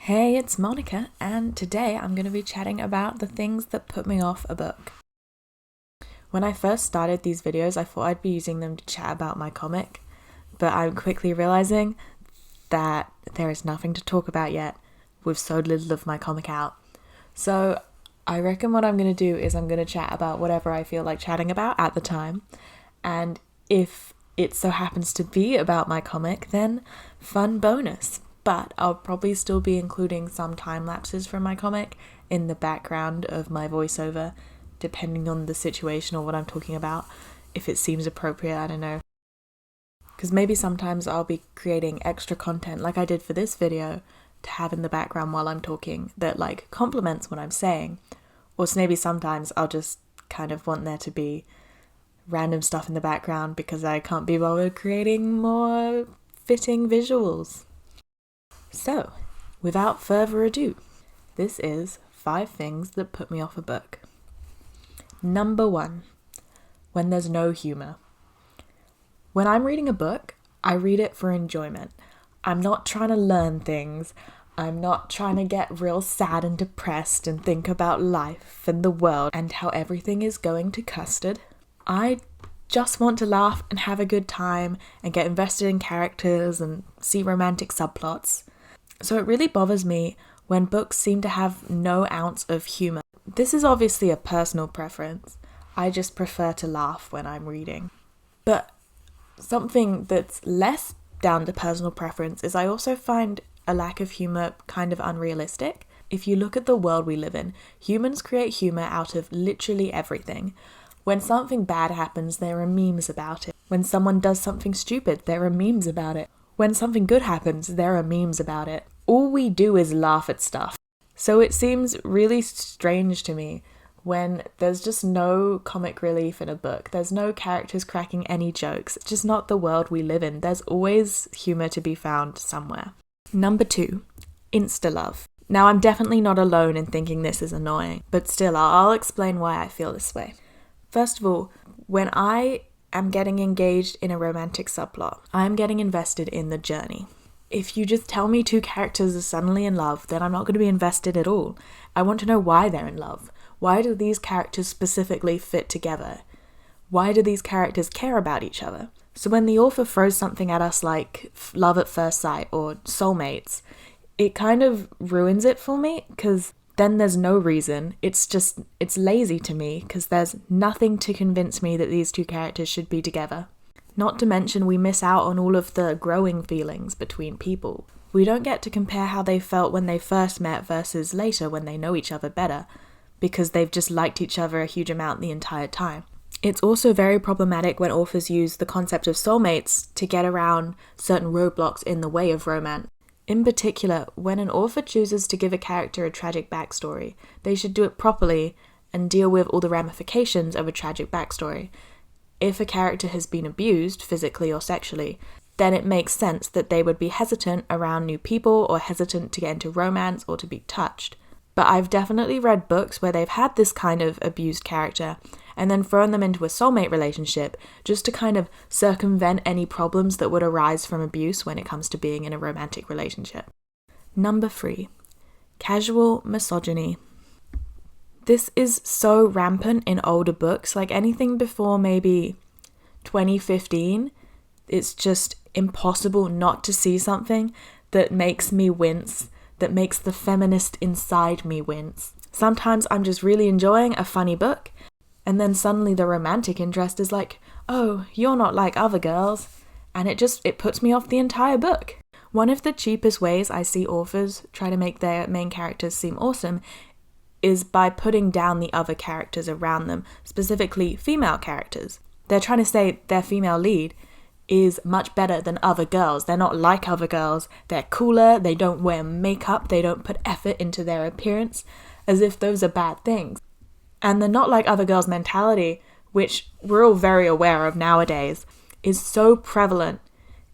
Hey, it's Monica, and today I'm going to be chatting about the things that put me off a book. When I first started these videos, I thought I'd be using them to chat about my comic, but I'm quickly realizing that there is nothing to talk about yet with so little of my comic out. So I reckon what I'm going to do is I'm going to chat about whatever I feel like chatting about at the time, and if it so happens to be about my comic, then fun bonus. But I'll probably still be including some time lapses from my comic in the background of my voiceover, depending on the situation or what I'm talking about, if it seems appropriate, I don't know. Because maybe sometimes I'll be creating extra content like I did for this video to have in the background while I'm talking that like complements what I'm saying. Or maybe sometimes I'll just kind of want there to be random stuff in the background because I can't be bothered creating more fitting visuals. So, without further ado, this is 5 things that put me off a book. Number 1, when there's no humour. When I'm reading a book, I read it for enjoyment. I'm not trying to learn things. I'm not trying to get real sad and depressed and think about life and the world and how everything is going to custard. I just want to laugh and have a good time and get invested in characters and see romantic subplots. So it really bothers me when books seem to have no ounce of humour. This is obviously a personal preference. I just prefer to laugh when I'm reading. But something that's less down to personal preference is I also find a lack of humour kind of unrealistic. If you look at the world we live in, humans create humour out of literally everything. When something bad happens, there are memes about it. When someone does something stupid, there are memes about it. When something good happens, there are memes about it. All we do is laugh at stuff. So it seems really strange to me when there's just no comic relief in a book. There's no characters cracking any jokes. It's just not the world we live in. There's always humour to be found somewhere. Number 2, Insta Love. Now, I'm definitely not alone in thinking this is annoying, but still, I'll explain why I feel this way. First of all, when I am getting engaged in a romantic subplot, I am getting invested in the journey. If you just tell me 2 characters are suddenly in love, then I'm not going to be invested at all. I want to know why they're in love. Why do these characters specifically fit together? Why do these characters care about each other? So when the author throws something at us like love at first sight or soulmates, it kind of ruins it for me because then there's no reason. It's lazy to me because there's nothing to convince me that these 2 characters should be together. Not to mention we miss out on all of the growing feelings between people. We don't get to compare how they felt when they first met versus later when they know each other better, because they've just liked each other a huge amount the entire time. It's also very problematic when authors use the concept of soulmates to get around certain roadblocks in the way of romance. In particular, when an author chooses to give a character a tragic backstory, they should do it properly and deal with all the ramifications of a tragic backstory. If a character has been abused, physically or sexually, then it makes sense that they would be hesitant around new people or hesitant to get into romance or to be touched. But I've definitely read books where they've had this kind of abused character and then thrown them into a soulmate relationship just to kind of circumvent any problems that would arise from abuse when it comes to being in a romantic relationship. Number 3, casual misogyny. This is so rampant in older books, like anything before maybe 2015, it's just impossible not to see something that makes me wince, that makes the feminist inside me wince. Sometimes I'm just really enjoying a funny book, and then suddenly the romantic interest is like, oh, you're not like other girls, and it puts me off the entire book. One of the cheapest ways I see authors try to make their main characters seem awesome is by putting down the other characters around them, specifically female characters. They're trying to say their female lead is much better than other girls. They're not like other girls. They're cooler. They don't wear makeup. They don't put effort into their appearance, as if those are bad things. And the not like other girls mentality, which we're all very aware of nowadays, is so prevalent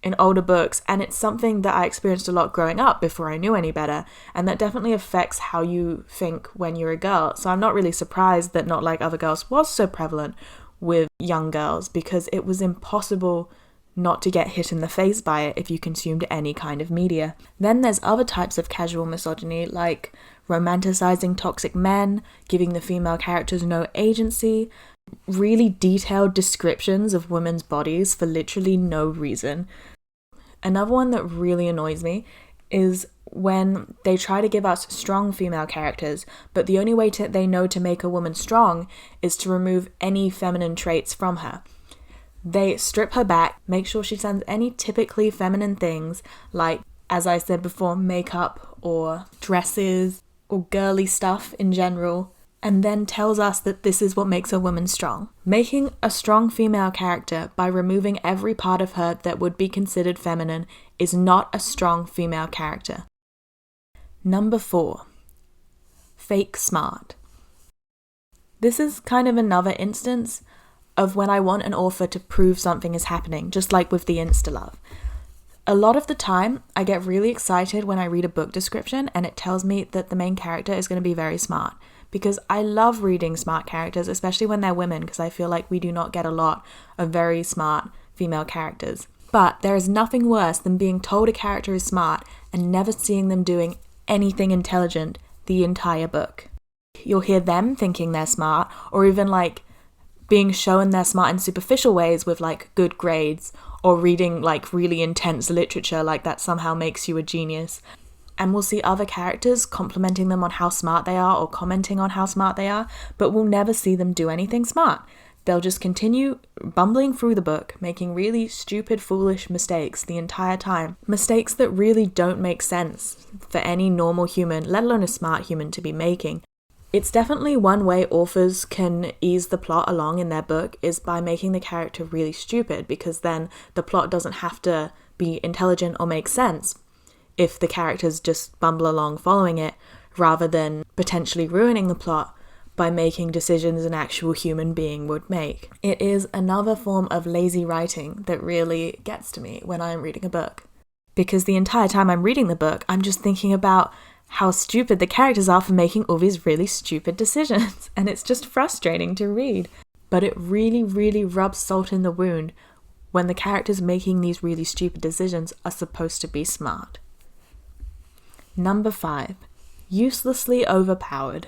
in older books, and it's something that I experienced a lot growing up before I knew any better, and that definitely affects how you think when you're a girl. So I'm not really surprised that Not Like Other Girls was so prevalent with young girls, because it was impossible not to get hit in the face by it if you consumed any kind of media. Then there's other types of casual misogyny, like romanticizing toxic men, giving the female characters no agency, really detailed descriptions of women's bodies for literally no reason. Another one that really annoys me is when they try to give us strong female characters, but the only way they know to make a woman strong is to remove any feminine traits from her. They strip her back, make sure she sends any typically feminine things, like, as I said before, makeup or dresses or girly stuff in general, and then tells us that this is what makes a woman strong. Making a strong female character by removing every part of her that would be considered feminine is not a strong female character. Number 4. Fake smart. This is kind of another instance of when I want an author to prove something is happening, just like with the Insta Love. A lot of the time, I get really excited when I read a book description and it tells me that the main character is going to be very smart, because I love reading smart characters, especially when they're women, because I feel like we do not get a lot of very smart female characters. But there is nothing worse than being told a character is smart and never seeing them doing anything intelligent the entire book. You'll hear them thinking they're smart, or even like being shown they're smart in superficial ways with like good grades, or reading like really intense literature, like that somehow makes you a genius. And we'll see other characters complimenting them on how smart they are or commenting on how smart they are, but we'll never see them do anything smart. They'll just continue bumbling through the book, making really stupid, foolish mistakes the entire time. Mistakes that really don't make sense for any normal human, let alone a smart human, to be making. It's definitely one way authors can ease the plot along in their book, is by making the character really stupid, because then the plot doesn't have to be intelligent or make sense if the characters just bumble along following it, rather than potentially ruining the plot by making decisions an actual human being would make. It is another form of lazy writing that really gets to me when I'm reading a book, because the entire time I'm reading the book, I'm just thinking about how stupid the characters are for making all these really stupid decisions, and it's just frustrating to read. But it really, really rubs salt in the wound when the characters making these really stupid decisions are supposed to be smart. Number 5. Uselessly overpowered.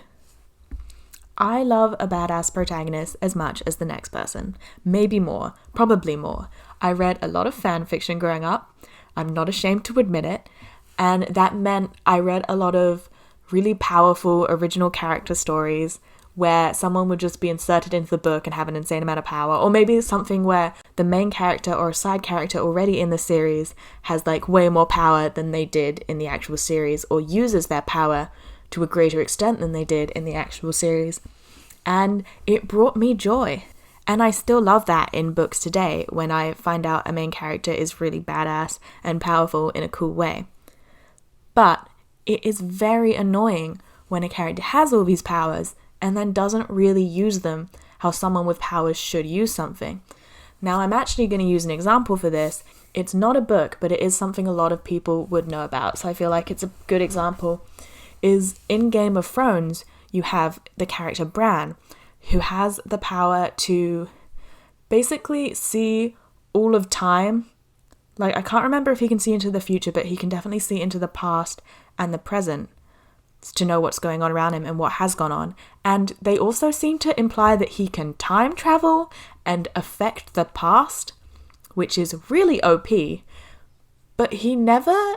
I love a badass protagonist as much as the next person. Maybe more, probably more. I read a lot of fan fiction growing up. I'm not ashamed to admit it. And that meant I read a lot of really powerful original character stories where someone would just be inserted into the book and have an insane amount of power. Or maybe something where the main character or a side character already in the series has like way more power than they did in the actual series, or uses their power to a greater extent than they did in the actual series. And it brought me joy. And I still love that in books today, when I find out a main character is really badass and powerful in a cool way. But it is very annoying when a character has all these powers and then doesn't really use them how someone with powers should use something. Now, I'm actually going to use an example for this. It's not a book, but it is something a lot of people would know about, so I feel like it's a good example. Is in Game of Thrones, you have the character Bran, who has the power to basically see all of time. Like, I can't remember if he can see into the future, but he can definitely see into the past and the present to know what's going on around him and what has gone on. And they also seem to imply that he can time travel and affect the past, which is really OP. But he never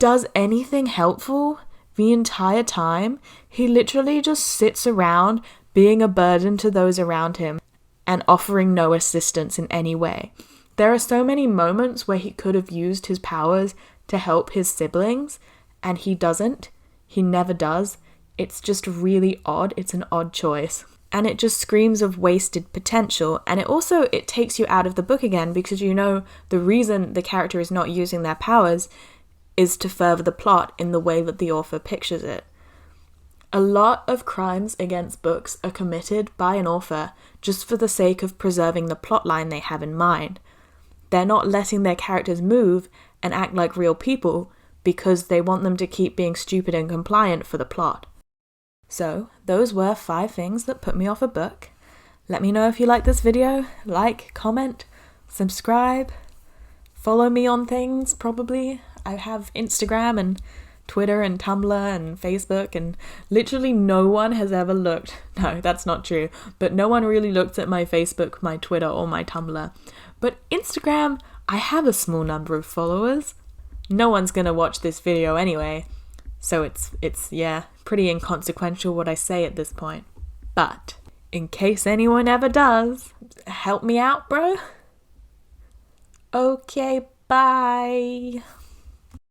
does anything helpful the entire time. He literally just sits around being a burden to those around him and offering no assistance in any way. There are so many moments where he could have used his powers to help his siblings, and he doesn't. He never does. It's just really odd. It's an odd choice. And it just screams of wasted potential. And it takes you out of the book again, because you know the reason the character is not using their powers is to further the plot in the way that the author pictures it. A lot of crimes against books are committed by an author just for the sake of preserving the plotline they have in mind. They're not letting their characters move and act like real people because they want them to keep being stupid and compliant for the plot. So, those were 5 things that put me off a book. Let me know if you like this video. Like, comment, subscribe. follow me on things, probably. I have Instagram and Twitter and Tumblr and Facebook, and literally no one has ever looked. No, that's not true. But no one really looked at my Facebook, my Twitter, or my Tumblr. But Instagram, I have a small number of followers. No one's gonna watch this video anyway. So it's pretty inconsequential what I say at this point. But in case anyone ever does, help me out, bro. Okay, bye.